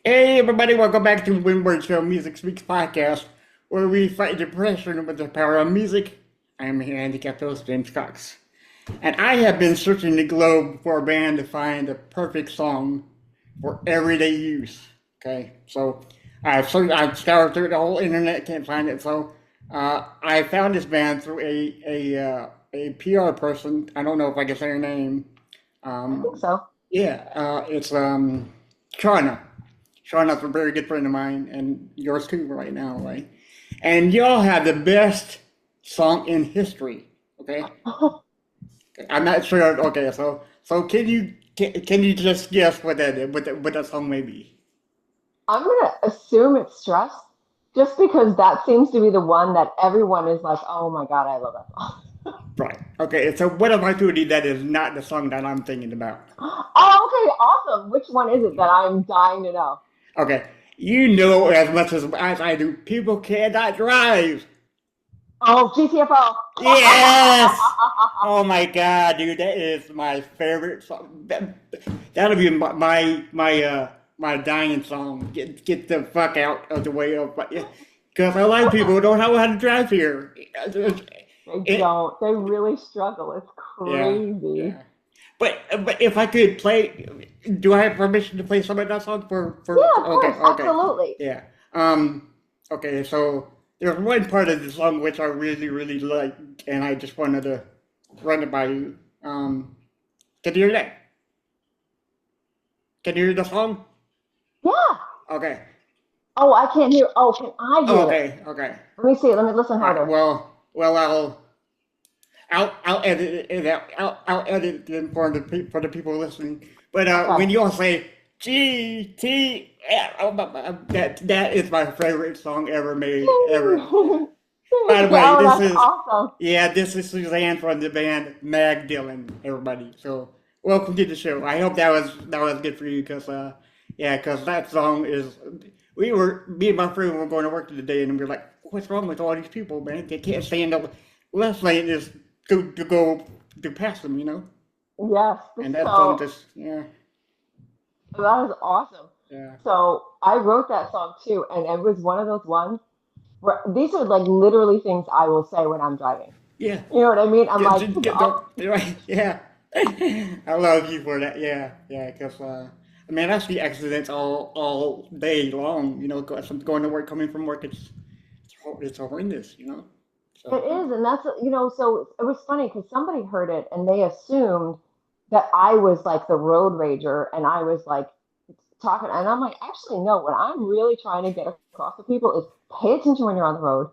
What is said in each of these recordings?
Hey everybody, welcome back to Windward Show Music Speaks podcast, where we fight depression with the power of music. I am your handicapped host, James Cox. And I have been searching the globe for a band to find the perfect song for everyday use. Okay, so I've scoured through the whole internet, can't find it. So I found this band through a PR person. I don't know if I can say her name. I think Um, so. yeah, it's Shauna. Shauna's a very good friend of mine, and yours too, right now, right? And y'all have the best song in history. Okay, I'm not sure. Okay, so can you just guess what that song may be? I'm gonna assume it's stress, just because that seems to be the one that everyone is like, "Oh my God, I love that song." Right. Okay. So what am I doing that is not the song that I'm thinking about? Oh, okay, awesome. Which one is it that I'm dying to know? Okay. You know as much as I do. People cannot drive. Oh, GTFO. Yes. Oh my God, dude, that is my favorite song. That'll be my dying song. Get the fuck out of the way of, because a lot of people don't know how to drive here. They It, don't. They really struggle. It's yeah, crazy. yeah. But if I could play, do I have permission to play some of that song Yeah, of okay, course, okay, absolutely. yeah. Okay, so there's one part of the song which I really like, and I just wanted to run it by you. Can you hear that? Can you hear the song? Yeah. Okay. Oh, I can't hear. Oh, can I Oh, hear it? okay. Okay. Let me see. Let me listen All right. harder. Well, I'll edit it out. I'll edit it for the people listening. But Okay. when you all say GTFO, that is my favorite song ever made ever. By the way, Oh, that's awesome. this is Suzanne from the band Magg Dylan. Everybody, so welcome to the show. I hope that was good for you, because yeah, because that song is. Me and my friend were going to work today, and we were like, "What's wrong with all these people, man? They can't stand the left lane is to go to pass them, you know." Yes. And that song So just, yeah, that is awesome. yeah, So I wrote that song too, and it was one of those ones where these are like literally things I will say when I'm driving. yeah. You know what I mean? I'm like, Right, yeah. I love you for that. Yeah, yeah. Because I mean, I see accidents all day long. You know, going to work, coming from work, it's horrendous. You know. it So is, and that's So it was funny because somebody heard it and they assumed that I was like the road rager, and I was like talking, and I'm like, actually, no. What I'm really trying to get across to people is pay attention when you're on the road.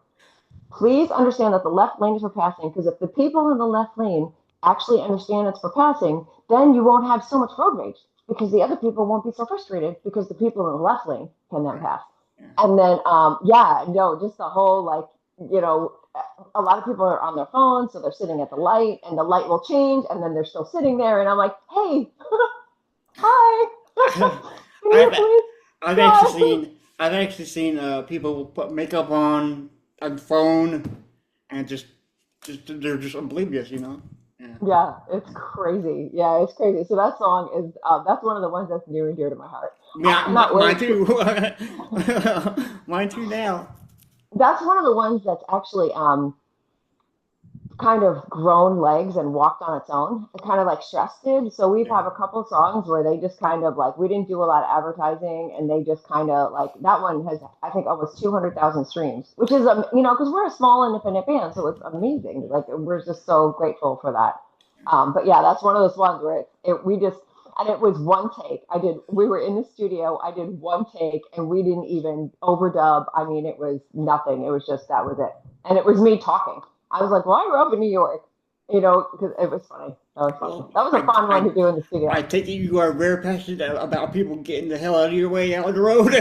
Please understand that the left lane is for passing, because if the people in the left lane actually understand it's for passing, then you won't have so much road rage, because the other people won't be so frustrated because the people in the left lane can then right. pass. Yeah. And then, yeah, no, just the whole like, you know, a lot of people are on their phones, so they're sitting at the light, and the light will change, and then they're still sitting there, and I'm like, hey, hi, can you I've please drive? I've actually seen people put makeup on phone and just they're just oblivious. You know. Yeah. Yeah, it's crazy. Yeah, it's crazy. So that song is that's one of the ones that's near and dear to my heart. I Yeah, cannot mine wait to. too. Mine too now. That's one of the ones that's actually kind of grown legs and walked on its own, kind of like Stress did. So we've Yeah. have a couple songs where they just kind of like, we didn't do a lot of advertising, and they just kind of like, that one has, I think, almost 200,000 streams, which is because we're a small independent band, so it's amazing. Like, we're just so grateful for that. But yeah, that's one of those ones where we just, and it was one take. We were in the studio, I did one take, and we didn't even overdub. I mean, it was nothing. It was just, that was it. And it was me talking. I was like, well, I grew up in New York, because it was funny. That was funny. Well, That was a fun one to do in the studio. I take it you are very passionate about people getting the hell out of your way out of the road.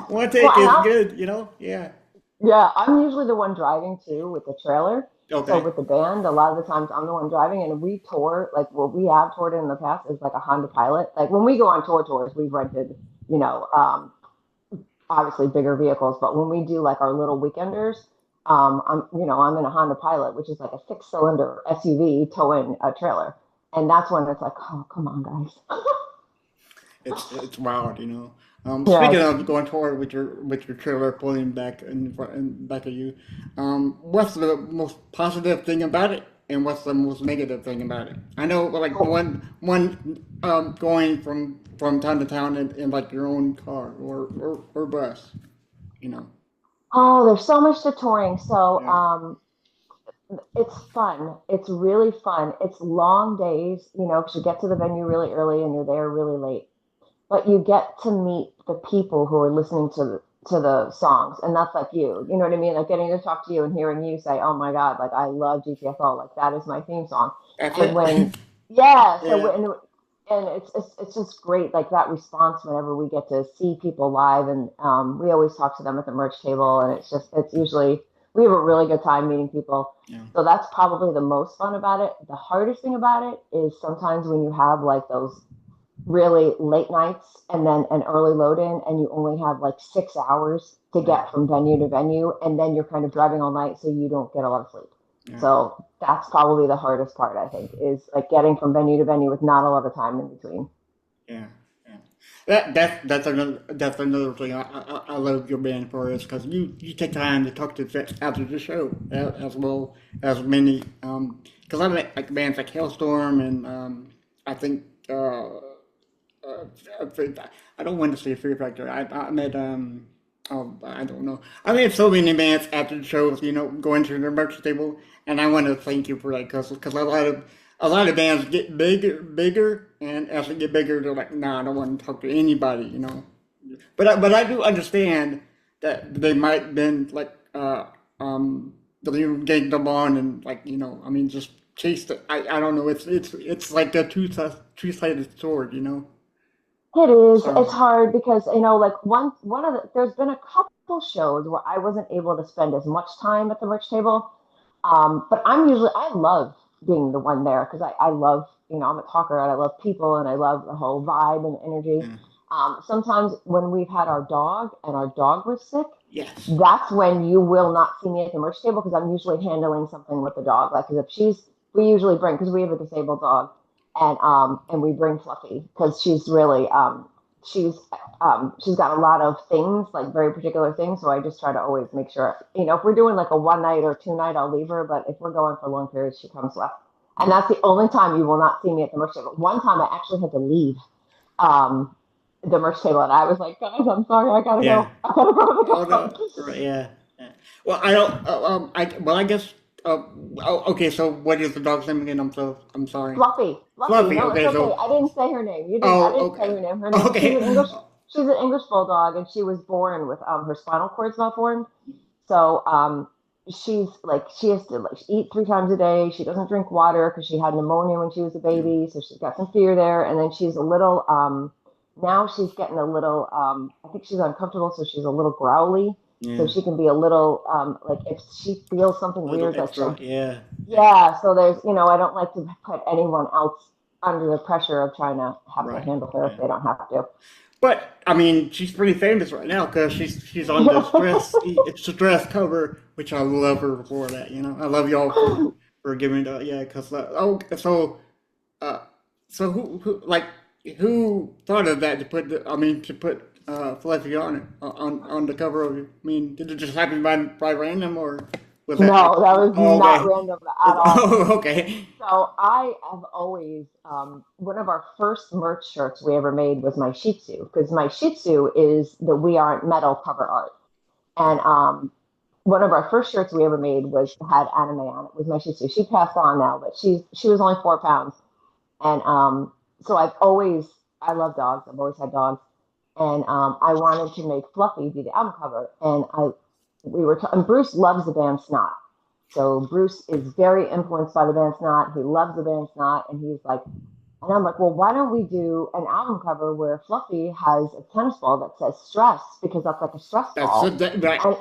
One Well, take is good, you know? Yeah. yeah, I'm usually the one driving too with the trailer. So Okay. with the band, a lot of the times I'm the one driving, and we tour, like what we have toured in the past is like a Honda Pilot. Like when we go on tours, we've rented, you know, obviously bigger vehicles, but when we do like our little weekenders, I'm in a Honda Pilot, which is like a six-cylinder SUV towing a trailer, and that's when it's like, oh, come on, guys. It's wild, you know. Speaking Yes. of going forward with your trailer pulling back in back of you, what's the most positive thing about it, and what's the most negative thing about it? I know like one going from town to town in like your own car or bus, you know. Oh, there's so much to touring. So, Yeah. it's fun. It's really fun. It's long days, because you get to the venue really early and you're there really late. But you get to meet the people who are listening to the songs, and that's like you. You know what I mean? Like getting to talk to you and hearing you say, "Oh my God, like I love GTFO. Like that is my theme song." That's And it. when, yeah, so Yeah. when and it's just great, like that response whenever we get to see people live, and we always talk to them at the merch table, and it's usually we have a really good time meeting people. Yeah. So that's probably the most fun about it. The hardest thing about it is sometimes when you have like those really late nights and then an early load in, and you only have like 6 hours to Right. get from venue to venue, and then you're kind of driving all night so you don't get a lot of sleep. Yeah. So that's probably the hardest part, I think, is like getting from venue to venue with not a lot of time in between. Yeah. Yeah. That's another thing I love your band for is because you take time to talk to after the show as well as many because I like bands like Hailstorm and I think uh, I don't want to say Fear Factor. I met oh I don't know. I met so many bands after the shows. Going to the merch table, and I want to thank you for that because a lot of bands get bigger, and as they get bigger, they're like, nah, I don't want to talk to anybody. But I do understand that they might been like you getting them on and like I mean just chase the I don't know it's like a two-sided sword. It is. So It's hard because like one of the there's been a couple shows where I wasn't able to spend as much time at the merch table. But I love being the one there because I love, I'm a talker and I love people and I love the whole vibe and energy. yeah. Sometimes when we've had our dog and our dog was sick, Yes. that's when you will not see me at the merch table because I'm usually handling something with the dog. Like, 'cause if we usually bring, because we have a disabled dog, and we bring Fluffy because she's she's got a lot of things, like very particular things. So I just try to always make sure, if we're doing like a one night or two night, I'll leave her. But if we're going for long periods, she comes with. And that's the only time you will not see me at the merch table. One time I actually had to leave um, the merch table, and I was like, guys, I'm sorry, I gotta Yeah. go. I gotta go to Oh the no. dog. Right, yeah. Yeah. Well, I don't. I guess. Okay. So, what is the dog's name again? I'm sorry. Fluffy, Fluffy. Fluffy. No, it's Okay. okay. So. I didn't say her name. You didn't. I Oh. didn't say Okay. her name. Her name. She's Okay. an English. She's an English bulldog, and she was born with her spinal cord's not formed. So she's like she has to like eat 3 times a day. She doesn't drink water because she had pneumonia when she was a Yeah. baby. So she's got some fear there, and then she's a little. Now she's getting a little. I think she's uncomfortable, so she's a little growly. So Yeah. she can be a little like if she feels something A little weird, like extra. she'll Yeah. Yeah. yeah, so I don't like to put anyone else under the pressure of trying to have to Right. handle her if Yeah. they don't have to. But I mean, she's pretty famous right now because she's on the stress. It's the stress cover, which I love her for that. I love y'all for giving the yeah. Because uh, so who like who thought of that to put to put Fluffy on it on the cover of it? I mean, did it just happen by random or was that like No, that was oh not okay random at all. oh okay So I have always, one of our first merch shirts we ever made was my Shih Tzu, because my Shih Tzu is the We Aren't Metal cover art. And one of our first shirts we ever made had anime on it, was my Shih Tzu. She passed on now, but she was only 4 pounds. And so I love dogs. I've always had dogs. And I wanted to make Fluffy be the album cover. And and Bruce loves the band Snot. So Bruce is very influenced by the band Snot. He loves the band Snot. And he's like, and I'm like, well, why don't we do an album cover where Fluffy has a tennis ball that says stress, because that's like a stress that's ball. that right And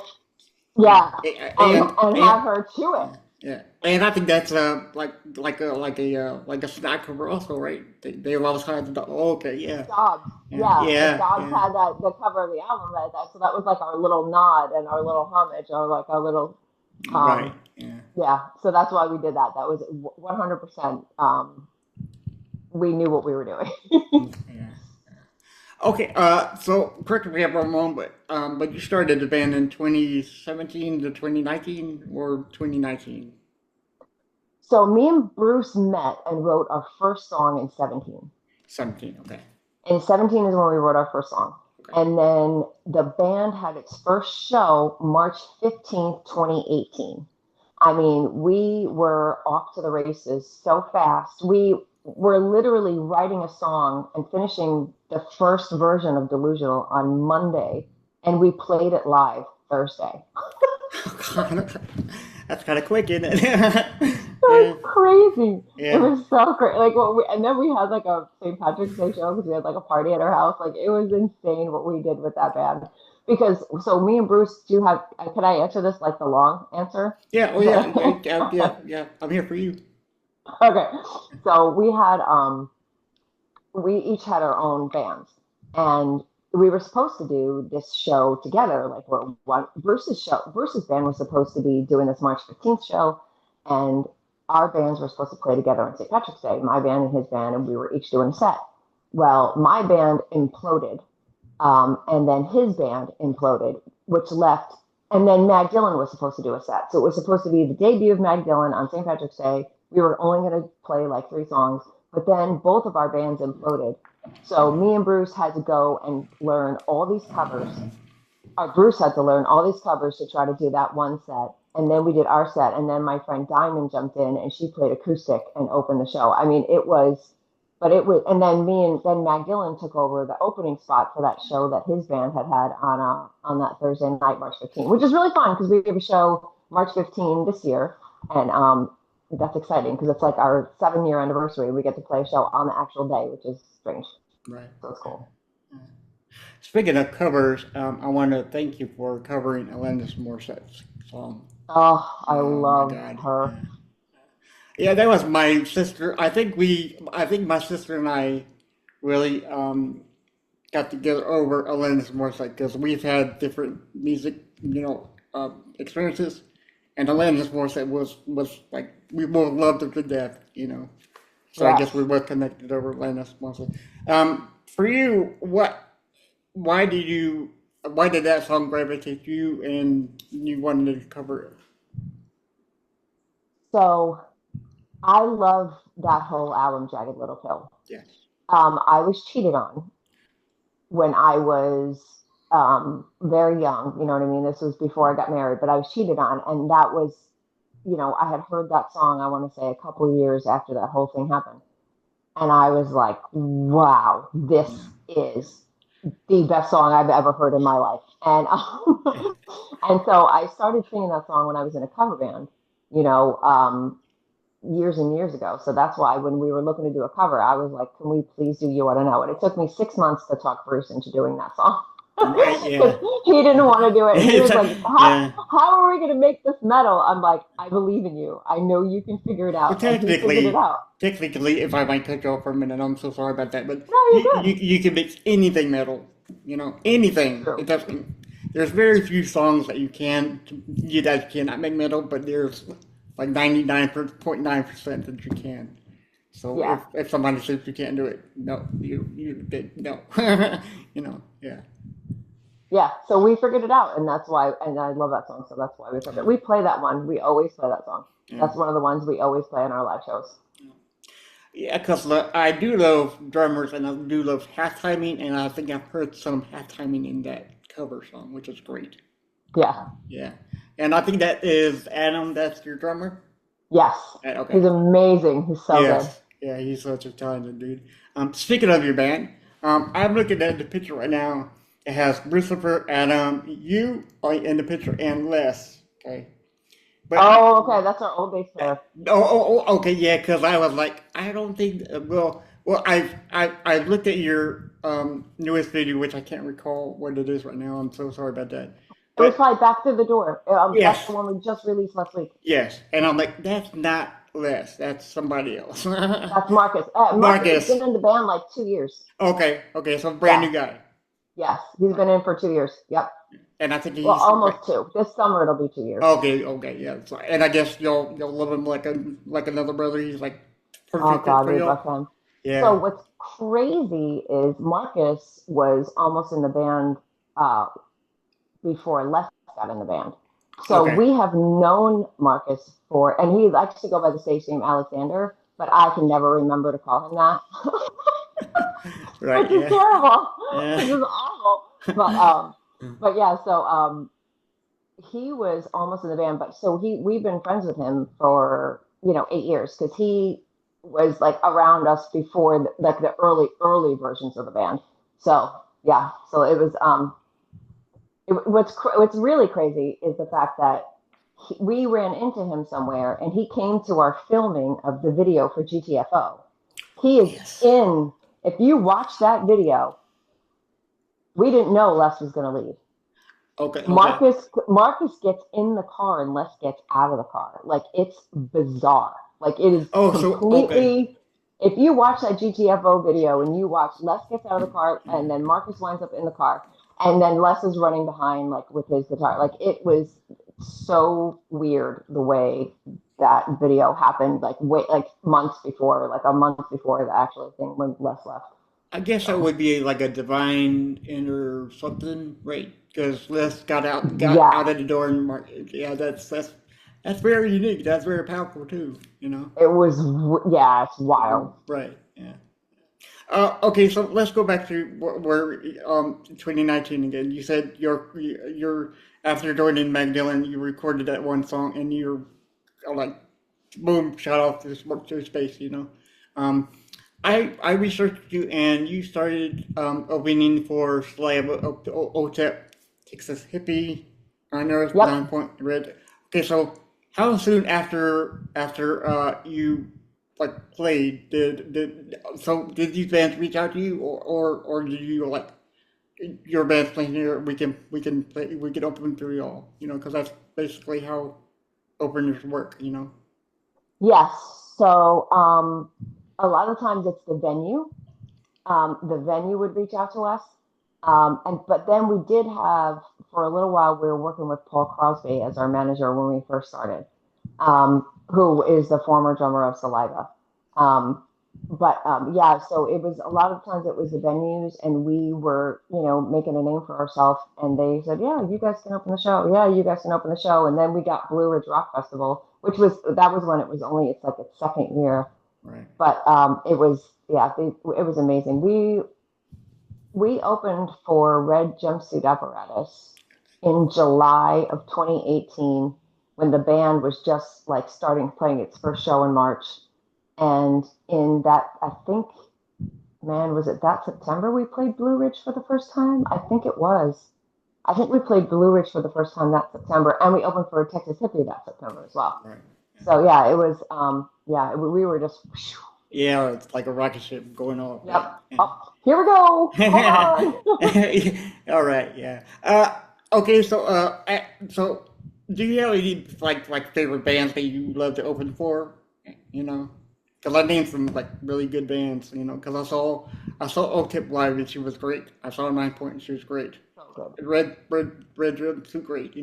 yeah yeah, and and have her chew it. yeah, yeah, and I think that's like a snack cover also, right? They always had the oh, okay, yeah, Dogs. yeah, Yeah, like yeah, Dogs yeah, had the cover of the album like that. So that was like our little nod and our little homage, or like our little right, um yeah, yeah. So that's why we did that. That was 100%. We knew what we were doing. yeah. Okay, so correct me if I'm wrong, but you started the band in 2017 to 2019 or 2019? So me and Bruce met and wrote our first song in 17. 17, okay. And 17 is when we wrote our first song. Okay. And then the band had its first show March 15th, 2018. I mean, we were off to the races so fast. We were literally writing a song and finishing the first version of Delusional on Monday, and we played it live Thursday. That's kind of quick, isn't it? It Yeah, was crazy. It yeah. was so great. Like what we, and then we had like a St. Patrick's Day show because we had like a party at our house. Like it was insane what we did with that band. Because so me and Bruce do have. Can I answer this like the long answer? Yeah, oh yeah, yeah, yeah, yeah, yeah. I'm here for you. Okay. So we each had our own bands, and we were supposed to do this show together. Like one Bruce's band was supposed to be doing this March 15th show, and our bands were supposed to play together on St. Patrick's Day. My band and his band, and we were each doing a set. Well, my band imploded, and then his band imploded, which left. And then Magg Dylan was supposed to do a set, so it was supposed to be the debut of Magg Dylan on St. Patrick's Day. We were only going to play like 3 songs, but then both of our bands imploded. So me and Bruce had to go and learn all these covers. Bruce had to learn all these covers to try to do that one set. And then we did our set. And then my friend Diamond jumped in and she played acoustic and opened the show. I mean, and then then Magg Dylan took over the opening spot for that show that his band had on that Thursday night, March 15th, which is really fun because we have a show March 15 this year. And that's exciting because it's like our 7-year anniversary. We get to play a show on the actual day, which is strange. Right. So it's cool. Speaking of covers, I want to thank you for covering Alanis Morissette's song. Oh, I Oh my love God. her. Yeah, that was my sister. I think my sister and I really got together over Alanis Morissette because we've had different music, experiences, and Alanis Morissette was like we both loved her to death. So I guess Yes. we were connected over Alanis Morissette. For you, why did you, why did that song gravitate you, and you wanted to cover it? So I love that whole album, Jagged Little Pill. Yes. I was cheated on when I was very young. You know what I mean? This was before I got married, but I was cheated on. And that was, I had heard that song, I want to say a couple of years after that whole thing happened. And I was like, wow, this Yeah. is the best song I've ever heard in my life. And and so I started singing that song when I was in a cover band, you know, years and years ago. So that's why when we were looking to do a cover, I was like, can we please do You Oughta Know? And it took me 6 months to talk Bruce into doing that song. Right. Because Yeah. he didn't want to do it. And he was like, Yeah. how are we going to make this metal? I'm like, I believe in you. I know you can figure it Well, out. And he figured it out. technically, if I might cut you off for a minute, I'm so sorry about that. But No, you, you're you, good. you can mix anything metal, anything. True. It doesn't. There's very few songs that you guys cannot make metal, but there's like 99.9% that you can. So Yeah. if somebody says you can't do it, no, you did no. Yeah. Yeah, so we figured it out, and that's why, and I love that song, so that's why we played it. We play that one. We always play that song. Yeah. That's one of the ones we always play in our live shows. Yeah, because I do love drummers and I do love half timing, and I think I've heard some half timing in that cover song, which is great. Yeah. Yeah, and I think that is Adam. That's your drummer. Yes. Okay. He's amazing. He's so good. Yes. Yeah, he's such a talented dude. Speaking of your band, I'm looking at the picture right now. It has Christopher, Adam, you are in the picture, and Les. Okay. But Oh, okay. That's our old bass player. okay, yeah, because I was like, I don't think. Well, I looked at your newest video, which I can't recall what it is right now. I'm so sorry about that. It was But probably Back Through the Door. That's yes, the one we just released last week. yes, and I'm like, that's not Les. That's somebody else. That's Marcus. Marcus has Marcus. been in the band like 2 years. Okay, so brand Yeah. new guy, Yes. He's been in for 2 years. Yep. and I think he's Well, almost 2. This summer it'll be 2 years. okay, yeah. So, and I guess you'll love him like another brother. He's like Oh, perfect fit God, for we you. love him. So Yeah. what's crazy is Marcus was almost in the band uh, before Les got in the band. So Okay. we have known Marcus for, and he likes to go by the stage name Alexander, but I can never remember to call him that, Right. which is Yeah. terrible, Yeah. which is awful. But yeah, so he was almost in the band, but so we've been friends with him for 8 years because he was like around us before like the early versions of the band. So yeah, so it was what's really crazy is the fact that we ran into him somewhere and he came to our filming of the video for GTFO. He is Yes. in. If you watch that video, we didn't know Les was going to leave. Okay. Okay. Marcus gets in the car and Les gets out of the car. Like it's bizarre. Like it is Oh, so okay. completely. If you watch that GTFO video and you watch Les gets out of the car Yeah. and then Marcus winds up in the car and then Les is running behind like with his guitar. Like it was so weird the way that video happened. Like months before, like a month before the actual thing when Les left. I guess that So would be like a divine inner something, right? Because Les got yeah, out of the door, and yeah, that's very unique. That's very powerful too. You know. it was. Yeah, it's wild. Right. Yeah. Okay, so let's go back to where 2019 again. You said your after joining Magg Dylan, you recorded that one song, and you're like, boom, shot off to space. You know. Um, I researched you, and you started opening for Slab OTEP, Texas Hippie, Honors, Yep. 9 Point Red. Okay, so how soon after you like played did these bands reach out to you, or did you like your band's playing here, we can open for y'all, you know, because that's basically how openers work, you know. Yes. So a lot of times it's the venue. The venue would reach out to us. And but then we did have for a little while we were working with Paul Crosby as our manager when we first started, who is the former drummer of Saliva. Um, but yeah, so it was a lot of times it was the venues, and we were making a name for ourselves, and they said, yeah, you guys can open the show. Yeah, you guys can open the show, and then we got Blue Ridge Rock Festival, which was that was when it was only it's like its second year, Right. but it was yeah, it was amazing. We opened for Red Jumpsuit Apparatus in July of 2018 when the band was just like starting playing its first show in March. And in that, I think, man, was it that September we played Blue Ridge for the first time? I think it was. I think we played Blue Ridge for the first time that September, and we opened for Texas Hippie that September as well. Right. So yeah, it was. Yeah, we were just. Yeah, it's like a rocket ship going off, Yep. right? Oh, here we go. Hold Yeah. on. All right, yeah. Okay, so do you have any like favorite bands that you love to open for? You know, because I named some like really good bands. You know, because I saw O-Tip live and she was great. I saw 9 Point and she was great. So good. Red Drill too great. You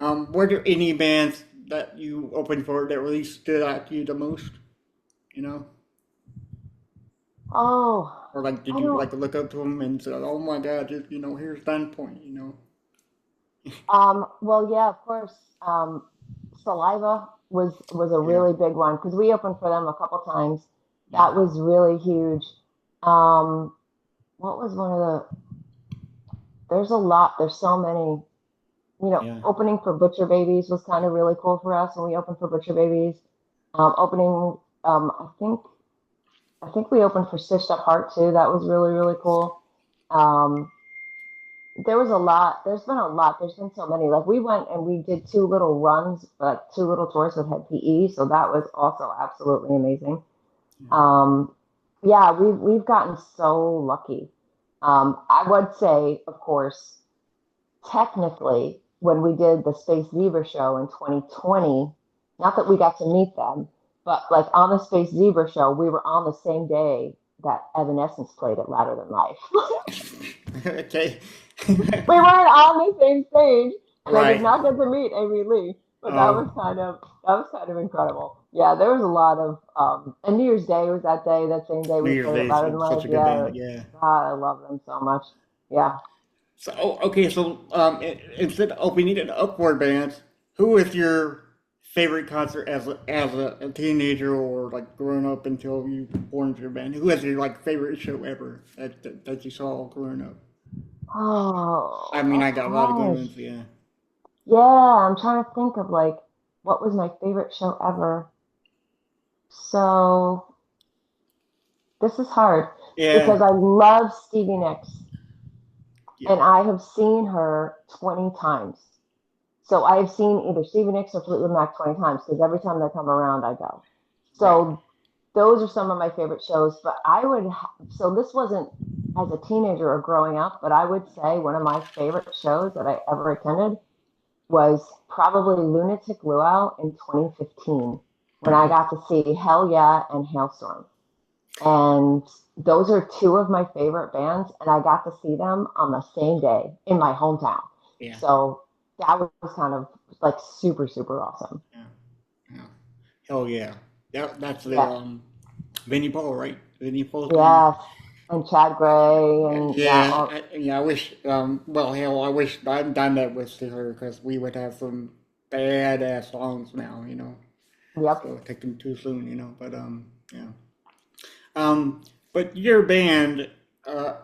know, were there any bands that you opened for that really stood out to you the most? You know. Oh, Or like, did I you don't. like look up to him and say, "Oh my God, just here's 9 Point," you know? Well, yeah, of course. Saliva was a Yeah, really big one because we opened for them a couple times. yeah, That was really huge. Um, what was one of the? There's a lot. There's so many. yeah. Opening for Butcher Babies was kind of really cool for us when we opened for Butcher Babies. Opening, I think we opened for Stitched Up Heart too. That was really really cool. Um, there was a lot. There's been a lot. There's been so many. Like we went and we did two little runs, but two little tours with Head PE. So that was also absolutely amazing. Yeah. Um, yeah, we've gotten so lucky. I would say, of course, technically, when we did the Space Zebra show in 2020, not that we got to meet them, but like on the Space Zebra show, we were on the same day that Evanescence played at Louder Than Life. Okay. We weren't on the same stage, and I did Right. not get to meet Amy Lee. But Oh, that was kind of incredible. Yeah, there was a lot of and New Year's Day was that day, that same day New we Year's played at Day Louder Than is such Life. a good Yeah, band. Yeah. God, I love them so much. Yeah. So, okay, so instead of opening an upward band, who is your favorite concert as a teenager or like growing up until you formed your band? Who has your like favorite show ever that you saw growing up? I Oh, mean, I that's got a lot of good hard. ones. Yeah. Yeah, I'm trying to think of like what was my favorite show ever. So this is hard Yeah. because I love Stevie Nicks Yeah. and I have seen her 20 times. So I have seen either Stevie Nicks or Fleetwood Mac 20 times because every time they come around, I go. Right. So those are some of my favorite shows. But so this wasn't as a teenager or growing up, but I would say one of my favorite shows that I ever attended was probably Lunatic Luau in 2015 when I Okay. got to see Hell Yeah and Hailstorm. And those are two of my favorite bands, and I got to see them on the same day in my hometown. Yeah. So that was kind of like super, super awesome. Yeah. Yeah. Hell yeah. That's the Yeah. Vinnie Paul, right? Vinnie Paul's band. Yes. And Chad Gray, Yeah, and yeah, yeah, yeah. I wish. Well, hell, I wish I'd done that with her because we would have some badass songs now, yep. So take them too soon, But yeah. But your band uh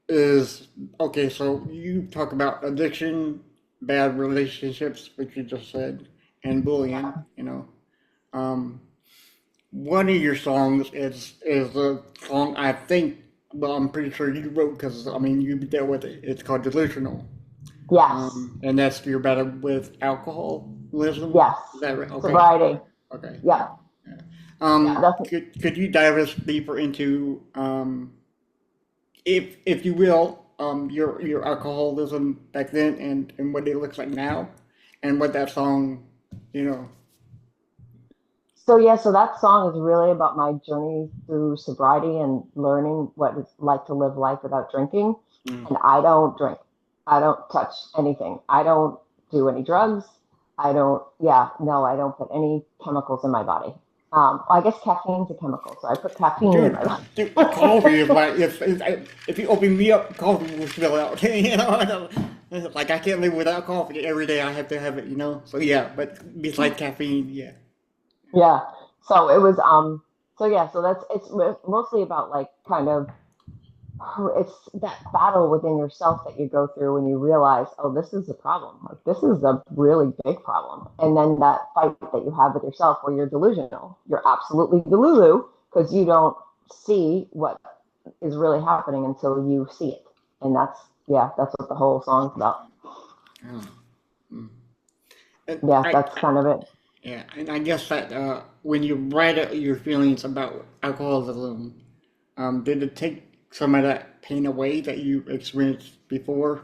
is okay. So you talk about addiction, bad relationships, which you just said, and bullying. Um, One of your songs is a song I think, well, I'm pretty sure you wrote because I mean you dealt with it. It's called "Delusional," Yes. and that's your battle with alcoholism. Yes. Is that right? Okay, Sobriety. okay, yeah, Yep. yeah. Yeah. That's Could you dive us deeper into, if you will, your alcoholism back then and what it looks like now, and what that song, you know, So yeah, so that song is really about my journey through sobriety and learning what it's like to live life without drinking. mm, And I don't drink. I don't touch anything. I don't do any drugs. I don't, yeah, no, I don't put any chemicals in my body. I guess caffeine's a chemical, so I put caffeine in dude, my dude, body. coffee is like if you open me up, coffee will spill out. Like I can't live without coffee. Every day I have to have it. So yeah, but besides caffeine, yeah, Yeah. So it was so yeah, so it's mostly about like kind of it's that battle within yourself that you go through when you realize, oh, this is a problem. Like this is a really big problem. And then that fight that you have with yourself where you're delusional. You're absolutely delulu because you don't see what is really happening until you see it. And that's what the whole song's about. oh, mm. And Yeah, that's kind of it. yeah, and I guess that when you write out your feelings about alcoholism, did it take some of that pain away that you experienced before?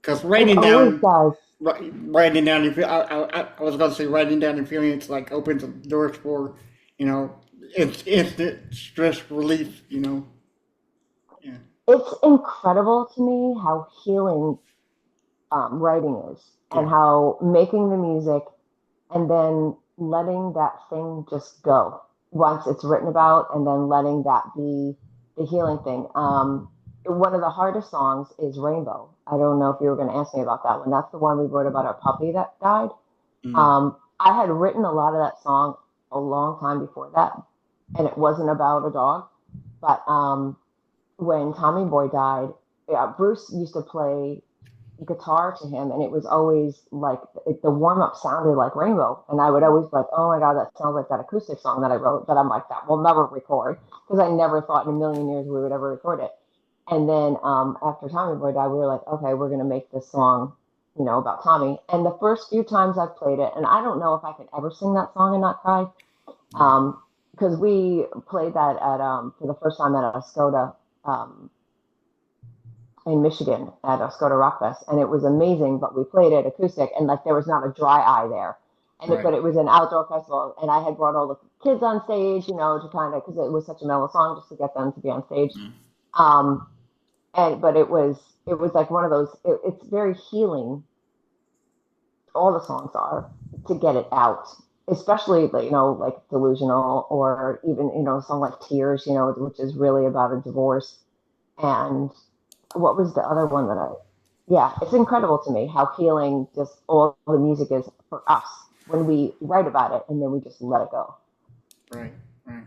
Because It always does. writing down your I was going to say writing down your feelings like opens the doors for, you know, it's instant stress relief. Yeah, It's incredible to me how healing writing is and yeah, how making the music and then letting that thing just go once it's written about and then letting that be the healing thing. One of the hardest songs is Rainbow. I don't know if you were going to ask me about that one. That's the one we wrote about our puppy that died. mm, I had written a lot of that song a long time before that, and it wasn't about a dog. But when Tommy Boy died, yeah, Bruce used to play guitar to him, and it was always like the warm up sounded like Rainbow, and I would always be like, oh my god, that sounds like that acoustic song that I wrote. That I'm like, that we'll never record because I never thought in a million years we would ever record it. And then after Tommy Boy died, we were like, okay, we're gonna make this song, about Tommy. And the first few times I've played it, and I don't know if I could ever sing that song and not cry, mm, because we played that at for the first time at a Skoda. In Michigan at a Skoda Rock Fest, and it was amazing. But we played it acoustic, and like there was not a dry eye there. right, But it was an outdoor festival, and I had brought all the kids on stage, to kind of because it was such a mellow song, just to get them to be on stage. mm, Um, and but it was like one of those. It's very healing all the songs are, to get it out, especially like, like Delusional, or even, a song like Tears, which is really about a divorce. And what was the other one that yeah, it's incredible to me how healing just all the music is for us when we write about it and then we just let it go. Right, right.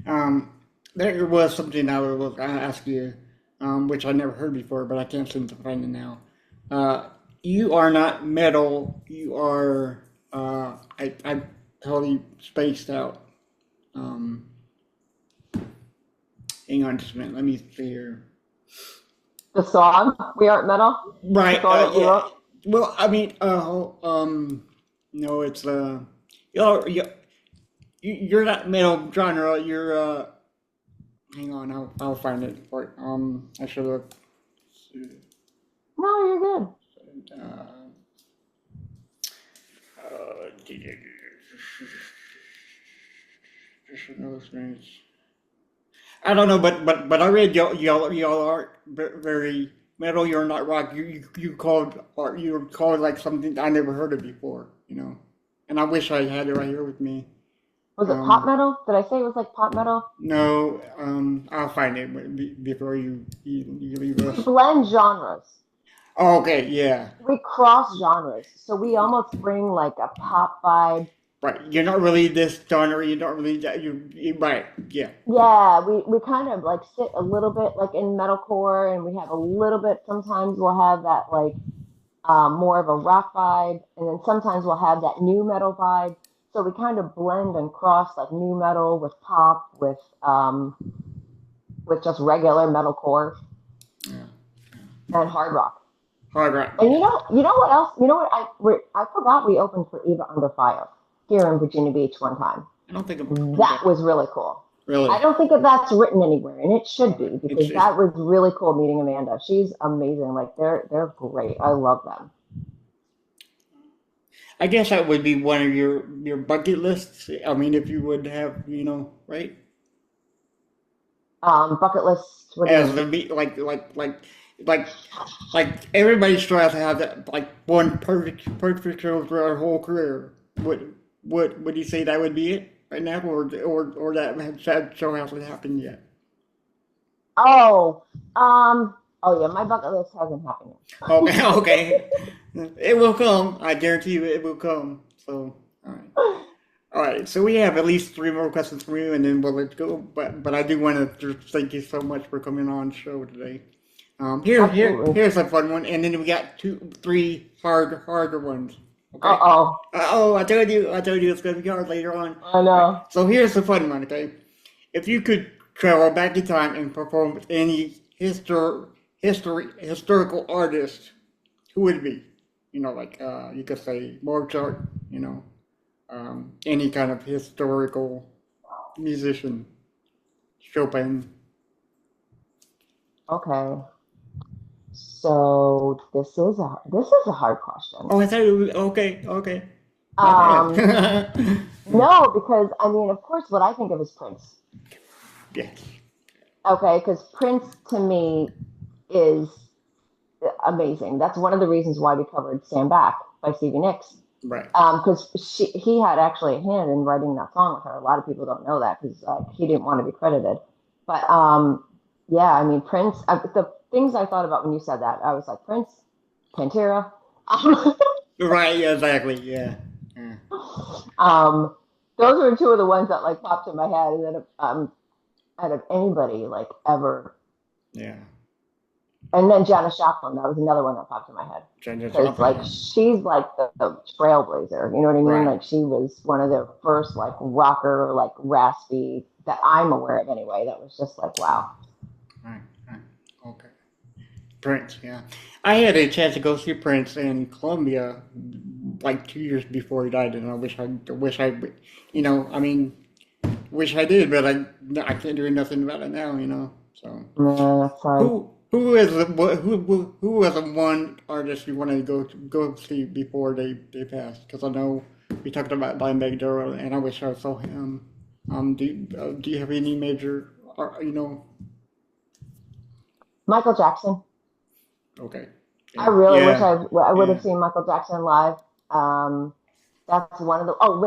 Um, there was something I was going to ask you, which I never heard before, but I can't seem to find it now. Uh, you are not metal. You are. I totally spaced out. Um, hang on just a minute. Let me see here. The song "We Aren't Metal," the Right. song that we Yeah. wrote. Well, I mean, no, it's you're you're not metal genre. You're hang on, I'll find it. I should have. No, you're good. Uh, just another experience. I don't know, but I read y'all aren't very metal. You're not rock. You called or you're called like something I never heard of before. And I wish I had it right here with me. Was it pop Um, metal? Did I say it was like pop metal? no, I'll find it before you leave We us. blend genres. Oh, okay, yeah. We cross genres. So we almost bring like a pop vibe. Right. You're not really this genre. You're not really that. You right. Yeah. Yeah, we kind of like sit a little bit like in metalcore, and we have a little bit. Sometimes we'll have that like more of a rock vibe, and then sometimes we'll have that new metal vibe. So we kind of blend and cross like new metal with pop, with just regular metalcore Yeah. and hard rock. Hard rock. And Yeah. you know what else? You know what I forgot we opened for Eva Under Fire here in Virginia Beach one time. I don't think That was really cool. really. I don't think that that's written anywhere, and it should be, It's, because it's. that was really cool meeting Amanda. She's amazing. Like they're great. I love them. I guess that would be one of your bucket lists. I mean, if you would have, right? Bucket list. What do you As mean? the be like like everybody strives to have that like one perfect show throughout their whole career. Would you say that would be it right now, or that show hasn't happened yet? Oh, oh yeah, my bucket list hasn't happened Okay, okay. It will come. I guarantee you it will come. So, all right. All right. So we have at least three more questions from you, and then we'll let go. But I do want to just thank you so much for coming on the show today. Absolutely. Here's a fun one, and then we got three harder ones. Okay. Uh-oh. Oh, I told you it's gonna be hard later on. I All right. know. So here's the fun one. Okay. If you could travel back in time and perform with any historical artist, who would it be? You could say Mozart, any kind of historical musician, Chopin. Okay. So this is a hard question. Oh, I thought it was, okay, okay. My Um, bad. no, because I mean, of course, what I think of is Prince. Yes, Okay, because Prince to me is amazing. That's one of the reasons why we covered "Stand Back" by Stevie Nicks. right. Because he had actually a hand in writing that song with her. A lot of people don't know that because he didn't want to be credited. But yeah, I mean Prince. The things I thought about when you said that, I was like Prince, Pantera. Right, yeah, exactly, yeah. Yeah. um, those were two of the ones that like popped in my head, and then out of anybody like ever, Yeah. and then Janis Joplin. That was another one that popped in my head. Changes Because up. like she's like the trailblazer, you know what I mean? Right, Like she was one of the first like rocker, like raspy, that I'm aware of anyway. That was just like wow. right, right. Okay. Prince, yeah. I had a chance to go see Prince in Colombia like 2 years before he died, and I mean, wish I did, but I can't do nothing about it now. So Yeah, that's fine. who was the one artist you wanted to go see before they passed? Because I know we talked about by Magg Dylan, and I wish I saw him. Do you have any major, Michael Jackson. Okay, I yeah, really wish yeah, I would yeah, have seen Michael Jackson live. That's one of the. Oh,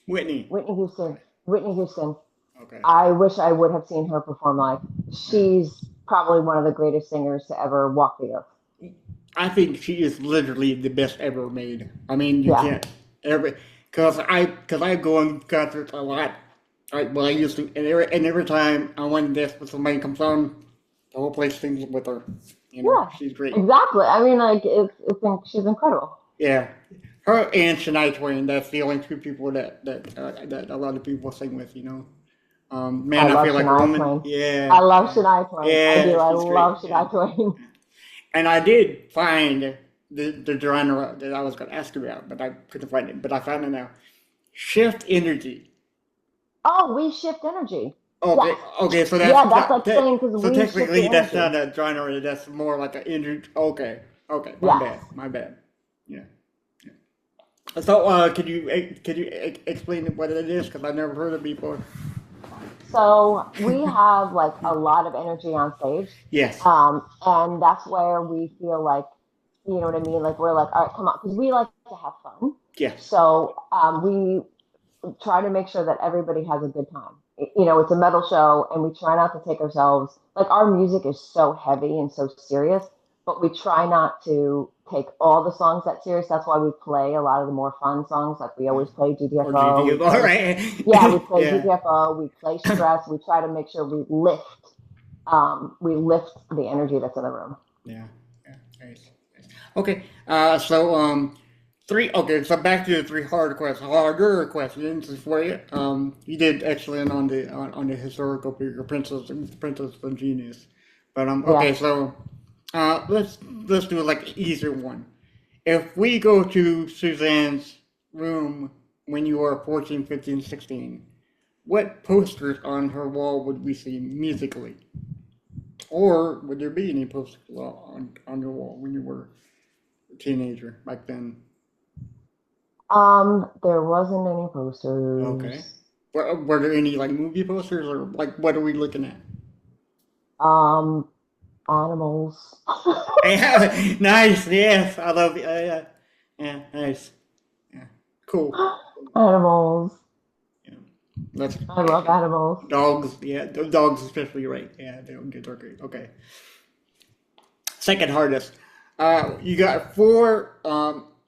Whitney. Whitney Houston, Whitney Houston. Okay. I wish I would have seen her perform live. She's probably one of the greatest singers to ever walk the earth. I think she is literally the best ever made. I mean, you Yeah. can't ever because I go on concerts a lot. I used to, and every time I went this when somebody comes on, the whole place sings with her. Yeah, She's great. exactly. I mean, like she's incredible. Yeah, her and Shania Twain. That's the only two people that a lot of people sing with. Man, I I love feel like a Shania woman. Twain. Yeah, I love yeah, Shania Twain. I yeah. do. I She's great. love Yeah. Shania Twain. And I did find the genre that I was going to ask you about, but I couldn't find it. But I found it now. Shift energy. Oh, we shift energy. Okay, Yes. okay. So that's Yeah, that's not like that. saying because So we shift the technically, that's energy. not a genre. That's more like an energy. Okay, okay. My Yes. bad. My bad. Yeah. So, could you explain what it is? Because I've never heard of it before. So we have like a lot of energy on stage, Yes. and that's where we feel like, you know what I mean? Like we're like, all right, come on, because we like to have fun. Yes. So we try to make sure that everybody has a good time. You know, it's a metal show, and we try not to take ourselves like our music is so heavy and so serious, but we try not to take all the songs that serious. That's why we play a lot of the more fun songs. Like we always play Or GTFO. We GTFO, play, right? yeah, we play Yeah. GTFO. We play stress. We try to make sure we lift the energy that's in the room. Yeah. Yeah. Nice. Nice. Okay. Three. Okay. So back to the three harder questions for you. You did excellent on the historical figure, Princess and Genius. But Yeah. okay. So let's do like an easier one. If we go to Suzanne's room when you were 14, 15, 16, what posters on her wall would we see musically? Or would there be any posters on your wall when you were a teenager back then? There wasn't any posters. Okay. Were there any like movie posters or like what are we looking at? Um, Animals. Yeah, nice. Yes, I love it. Yeah, yeah, nice. Yeah, cool. Animals. Yeah, that's I love animals. dogs. Yeah, the dogs especially. Right. Yeah, they're great. Okay. Second hardest. You got four.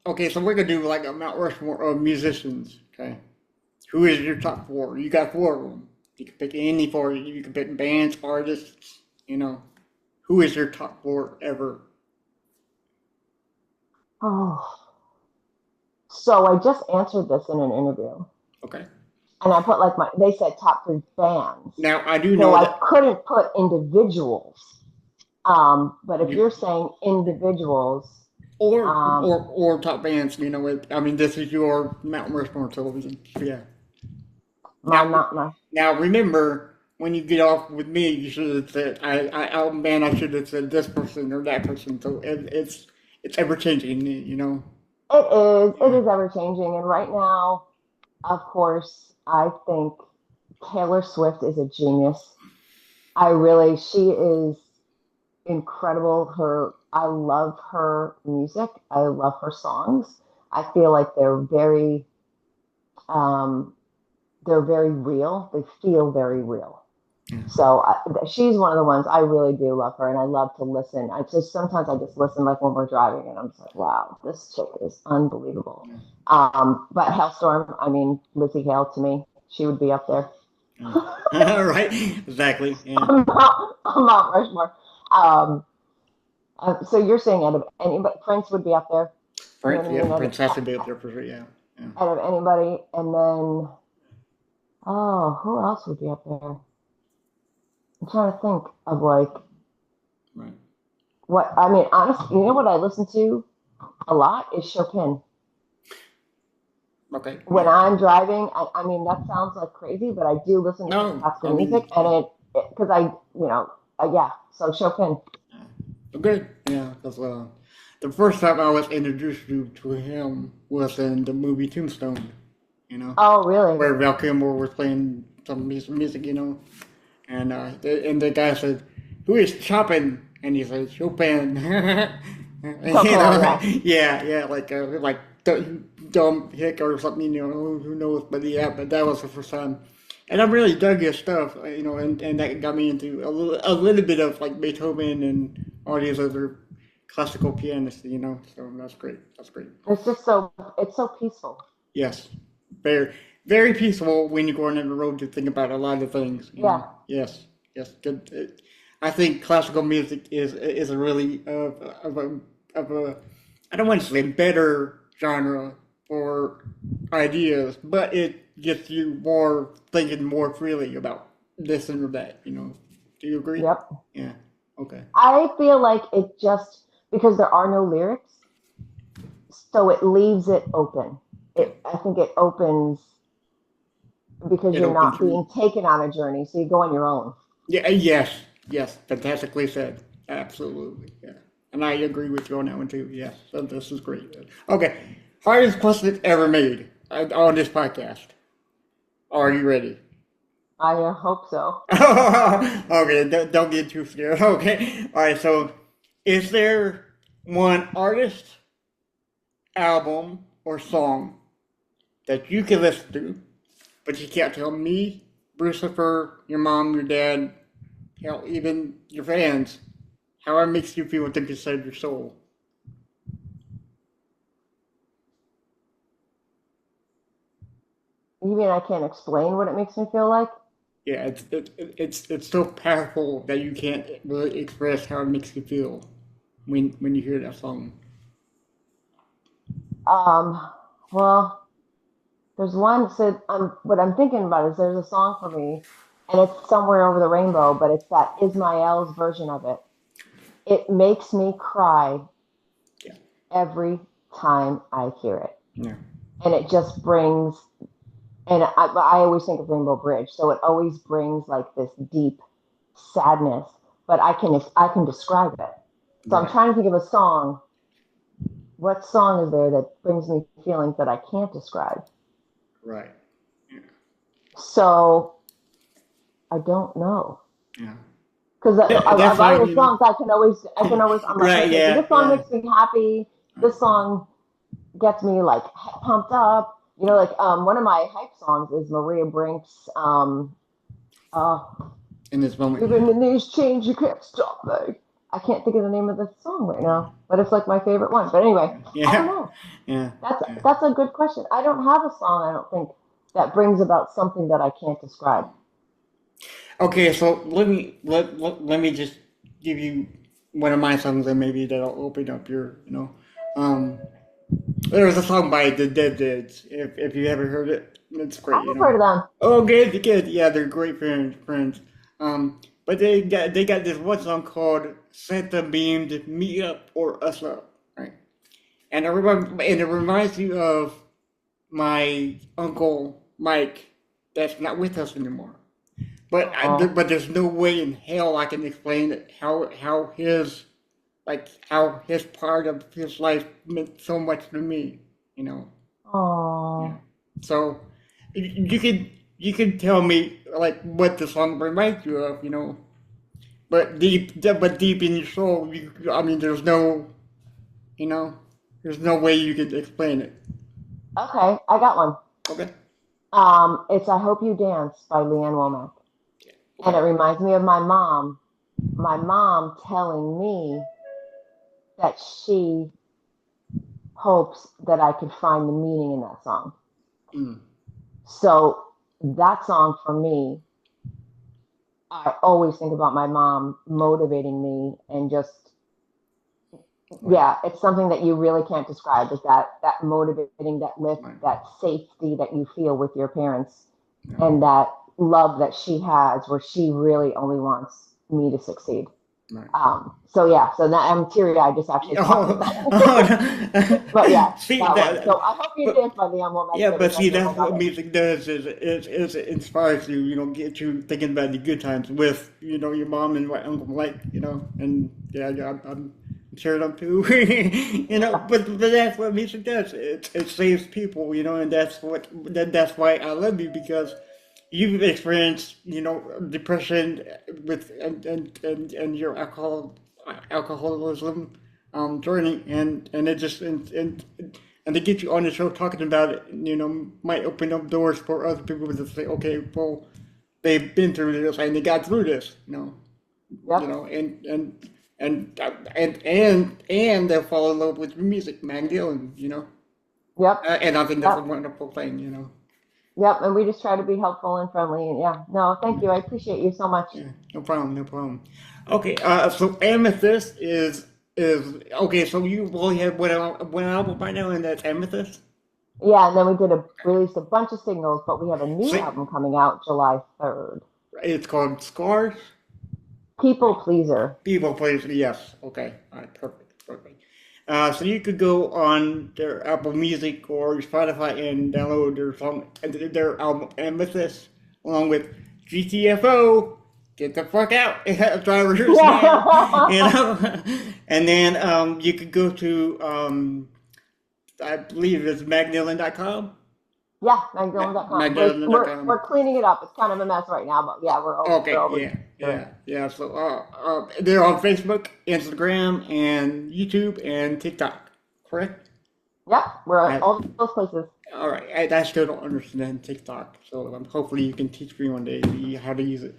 Okay, so we're gonna do like a Mount Rushmore of musicians. Okay, who is your top four? You got four of them. You can pick any four. You can pick bands, artists. Who is your top four ever? Oh, so I just answered this in an interview, Okay. and I put like they said top three bands, Now I do so know I that couldn't put individuals. But if you you're saying individuals, or top bands. I mean, this is your Mount Rushmore television. Yeah. my Now, not my now remember, when you get off with me, you should have said, album band, I should have said this person or that person. So it's ever changing. it Yeah. is ever changing, and right now, of course, I think Taylor Swift is a genius. She is incredible. I love her music. I love her songs. I feel like um, they're very real. They feel very real. Yeah. So she's one of the ones I really do love her, and I love to listen. Sometimes I just listen like when we're driving, and I'm just like, wow, this chick is unbelievable. Yeah. But Hellstorm, I mean, Lizzie Hale to me, she would be up there. Right, exactly. Yeah. I'm Mount Rushmore. Um, so you're saying out of anybody, Prince would be up there. You know what I Yeah, mean? Prince has to be up there for sure. Yeah. Yeah. Out of anybody, and then who else would be up there? I'm trying to think of like Right. what I mean. Honestly, you know what I listen to a lot is Chopin. Okay. When Yeah. I'm driving, I mean that sounds like crazy, but I do listen to No, I classical mean, music, and because yeah. So Chopin. good. Yeah, because the first time I was introduced to him was in the movie Tombstone. Oh, really? Where Val Kilmer was playing some music. And the guy said, "Who is Chopin?" And he said, "Chopin." Chopin, yeah. Yeah, yeah, like dumb hick or something, who knows? But yeah, but that was the first time. And I really dug his stuff, and that got me into a little bit of like Beethoven and all these other classical pianists, So that's great. That's great. It's just it's so peaceful. Yes, very very peaceful when you're going on the road to think about a lot of things. Yeah. Yes, yes. Good. I think classical music is a really of a I don't want to say better genre for ideas, but it gets you more thinking more freely about this and that. Do you agree? Yep. Yeah. Okay. I feel like it just because there are no lyrics, so it leaves it open. I think it opens because It you're opens not you. being taken on a journey, so you go on your own. Yeah. Yes. Yes. Fantastically said. Absolutely. Yeah. And I agree with you on that one too. Yes. So this is great. Okay. Hardest question ever made on this podcast. Are you ready? I hope so. Okay, don't get too scared. Okay, all right. So, is there one artist, album, or song that you can listen to, but you can't tell me, Lucifer, your mom, your dad, hell, even your fans, how it makes you feel within inside your soul? You mean I can't explain what it makes me feel like? Yeah, it's so powerful that you can't really express how it makes you feel when you hear that song. Um, well, there's one. So what I'm thinking about is there's a song for me, and it's somewhere over the rainbow, but it's that Ismael's version of it. It makes me cry Yeah, every time I hear it, yeah, and it just brings. And I always think of Rainbow Bridge, so it always brings like this deep sadness. But I can describe it. So I'm right, trying to think of a song. What song is there that brings me feelings that I can't describe? right, yeah, So I don't know yeah. because a That's lot of fine, the songs I can always I'm like, Right, okay, so yeah, this song yeah. makes me happy. This song gets me like pumped up. Like one of my hype songs is Maria Brink's uh In this moment, yeah, even in these chains you can't stop me. I can't think of the name of the song right now, but it's like my favorite one. But anyway, I don't yeah, know. yeah, That's yeah. that's a good question. I don't have a song, I don't think, that brings about something that I can't describe. Okay, so let me just give you one of my songs, and maybe that'll open up your. Um, there's a song by the Dead Deads. If you haven't heard it, it's great. I've heard of them. Oh, good, good. Yeah, they're great friends. But they got this one song called "Santa Beamed Me Up or Us Up," right? And it reminds you of my uncle Mike that's not with us anymore. Oh, But there's no way in hell I can explain it, how his part of his life meant so much to me, you know. Yeah. oh. So you could tell me like what the song reminds you of. But deep in your soul, I mean, you know, there's no way you could explain it. Okay, I got one. Okay. It's "I Hope You Dance" by Leanne Womack, and it Wow. reminds me of my mom. My mom telling me that she hopes that I could find the meaning in that song. Mm. So that song for me, I always think about my mom motivating me and just Right. yeah, it's something that you really can't describe. Is that motivating, that lift, Right. that safety that you feel with your parents, Yeah. and that love that she has, where she really only wants me to succeed. Right. So yeah, so now I'm teary eyed just actually talking Oh, about it. But oh, yeah, see that one. So that, I hope you but dance by Leon Womack. yeah, That but see reminds me of my that's what mother. music does is it inspires you, get you thinking about the good times with your mom and my uncle Mike, and yeah, I'm sure them too, Yeah. but that's what music does. It saves people, and that's why I love you because you've experienced depression with and your alcoholism journey and it just and and to get you on the show talking about it, might open up doors for other people to say, okay, well, they've been through this and they got through this, Yep. and they'll fall in love with your music, Magg Dylan, Yep. and I think that's a Yep. wonderful thing, Yep. And we just try to be helpful and friendly. And yeah, no, thank you. I appreciate you so much. Yeah, no problem, no problem. Okay, so Amethyst is okay. So you only have one album right now, and that's Amethyst. Yeah. And then we released a bunch of singles, but we have a new So album coming out July 3rd. it's called Scars. People Pleaser. People, please. Yes. Okay. All right. Perfect. Perfect. So you could go on their Apple Music or Spotify and download their album Amethyst, along with GTFO. Get the fuck out, drivers now. And then you could go to I believe it's magdillan.com. Yeah, MaggDylan.com. Magdillan.com. We're cleaning it up. It's kind of a mess right now, but yeah, Okay, we're over yeah. So they're on Facebook, Instagram, and YouTube and TikTok, correct? Yep, we're Right. at all those places. All right, I still don't understand TikTok, so hopefully you can teach me one day how to use it,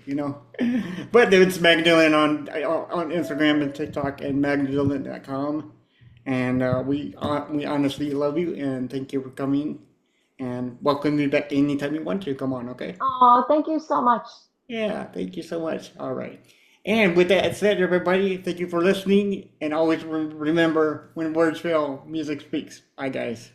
But it's Magg Dylan on Instagram and TikTok and magdillan.com, and we honestly love you and thank you for coming, and welcome you back anytime you want to. Come on, okay? Oh, thank you so much. Yeah, thank you so much. All right. And with that said, everybody, thank you for listening, and always remember, when words fail, music speaks. Bye, guys.